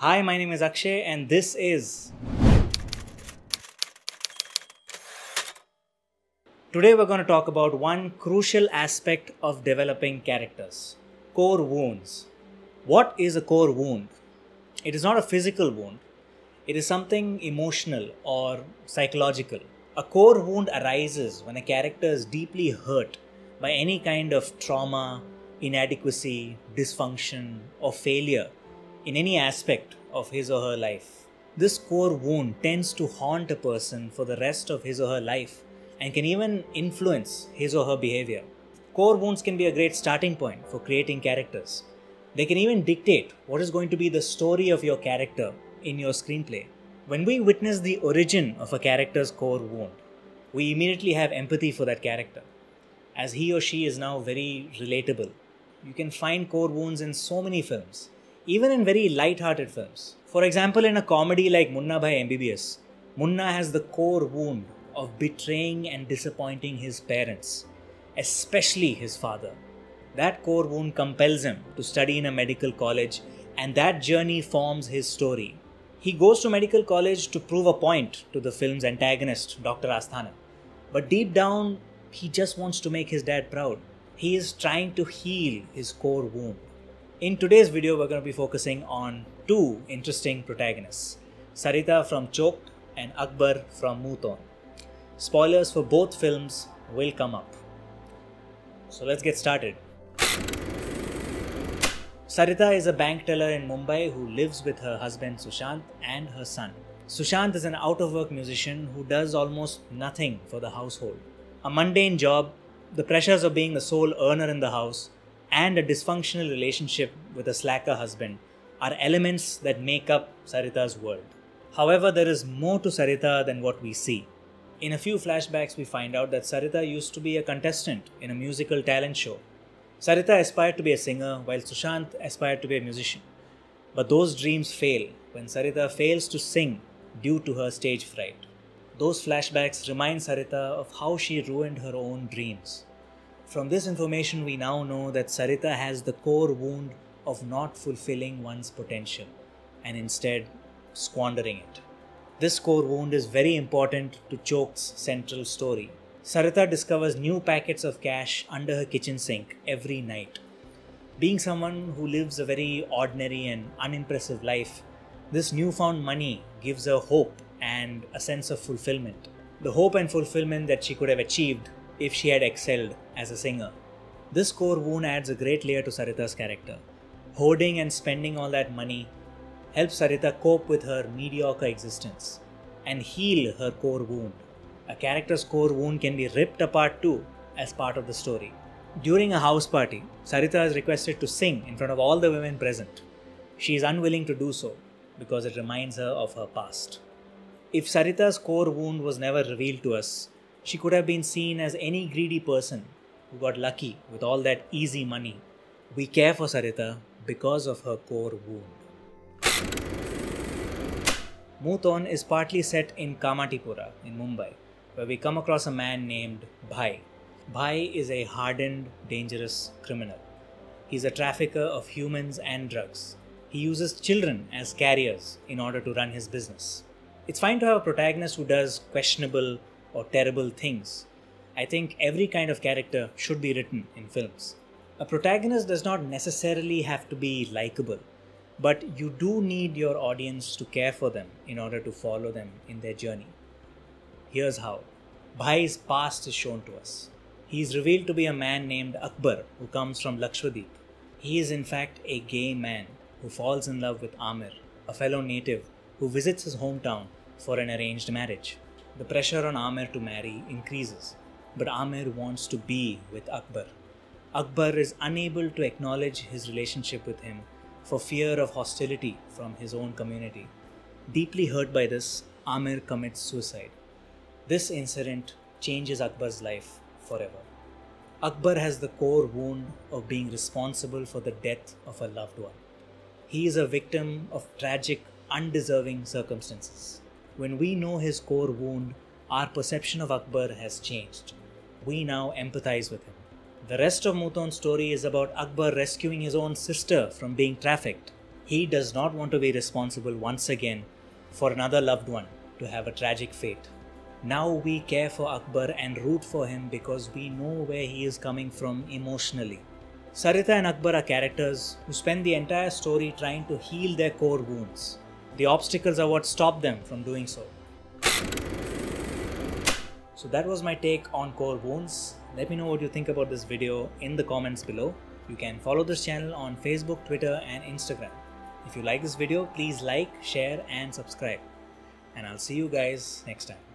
Hi, my name is Akshay and this is... Today we're going to talk about one crucial aspect of developing characters. Core wounds. What is a core wound? It is not a physical wound. It is something emotional or psychological. A core wound arises when a character is deeply hurt by any kind of trauma, inadequacy, dysfunction, or failure in any aspect of his or her life. This core wound tends to haunt a person for the rest of his or her life and can even influence his or her behavior. Core wounds can be a great starting point for creating characters. They can even dictate what is going to be the story of your character in your screenplay. When we witness the origin of a character's core wound, we immediately have empathy for that character, as he or she is now very relatable. You can find core wounds in so many films, even in very light-hearted films. For example, in a comedy like Munna Bhai MBBS, Munna has the core wound of betraying and disappointing his parents, especially his father. That core wound compels him to study in a medical college, and that journey forms his story. He goes to medical college to prove a point to the film's antagonist, Dr. Asthana. But deep down, he just wants to make his dad proud. He is trying to heal his core wound. In today's video, we're going to be focusing on two interesting protagonists, Sarita from Choked and Akbar from Munh Ton. Spoilers for both films will come up. So let's get started. Sarita is a bank teller in Mumbai who lives with her husband Sushant and her son. Sushant is an out-of-work musician who does almost nothing for the household. A mundane job, the pressures of being the sole earner in the house, and a dysfunctional relationship with a slacker husband are elements that make up Sarita's world. However, there is more to Sarita than what we see. In a few flashbacks, we find out that Sarita used to be a contestant in a musical talent show. Sarita aspired to be a singer while Sushant aspired to be a musician. But those dreams fail when Sarita fails to sing due to her stage fright. Those flashbacks remind Sarita of how she ruined her own dreams. From this information, we now know that Sarita has the core wound of not fulfilling one's potential and instead squandering it. This core wound is very important to Choked's central story. Sarita discovers new packets of cash under her kitchen sink every night. Being someone who lives a very ordinary and unimpressive life, this newfound money gives her hope and a sense of fulfillment. The hope and fulfillment that she could have achieved if she had excelled as a singer. This core wound adds a great layer to Sarita's character. Hoarding and spending all that money helps Sarita cope with her mediocre existence and heal her core wound. A character's core wound can be ripped apart too as part of the story. During a house party, Sarita is requested to sing in front of all the women present. She is unwilling to do so because it reminds her of her past. If Sarita's core wound was never revealed to us, she could have been seen as any greedy person who got lucky with all that easy money. We care for Sarita because of her core wound. Munh Ton is partly set in Kamatipura in Mumbai, where we come across a man named Bhai. Bhai is a hardened, dangerous criminal. He's a trafficker of humans and drugs. He uses children as carriers in order to run his business. It's fine to have a protagonist who does questionable or terrible things. I think every kind of character should be written in films. A protagonist does not necessarily have to be likable, but you do need your audience to care for them in order to follow them in their journey. Here's how. Bhai's past is shown to us. He is revealed to be a man named Akbar who comes from Lakshadweep. He is in fact a gay man who falls in love with Amir, a fellow native who visits his hometown for an arranged marriage. The pressure on Amir to marry increases, but Amir wants to be with Akbar. Akbar is unable to acknowledge his relationship with him for fear of hostility from his own community. Deeply hurt by this, Amir commits suicide. This incident changes Akbar's life forever. Akbar has the core wound of being responsible for the death of a loved one. He is a victim of tragic, undeserving circumstances. When we know his core wound, our perception of Akbar has changed. We now empathize with him. The rest of Munh Ton's story is about Akbar rescuing his own sister from being trafficked. He does not want to be responsible once again for another loved one to have a tragic fate. Now we care for Akbar and root for him because we know where he is coming from emotionally. Sarita and Akbar are characters who spend the entire story trying to heal their core wounds. The obstacles are what stop them from doing so. So that was my take on core wounds. Let me know what you think about this video in the comments below. You can follow this channel on Facebook, Twitter and Instagram. If you like this video, please like, share and subscribe. And I'll see you guys next time.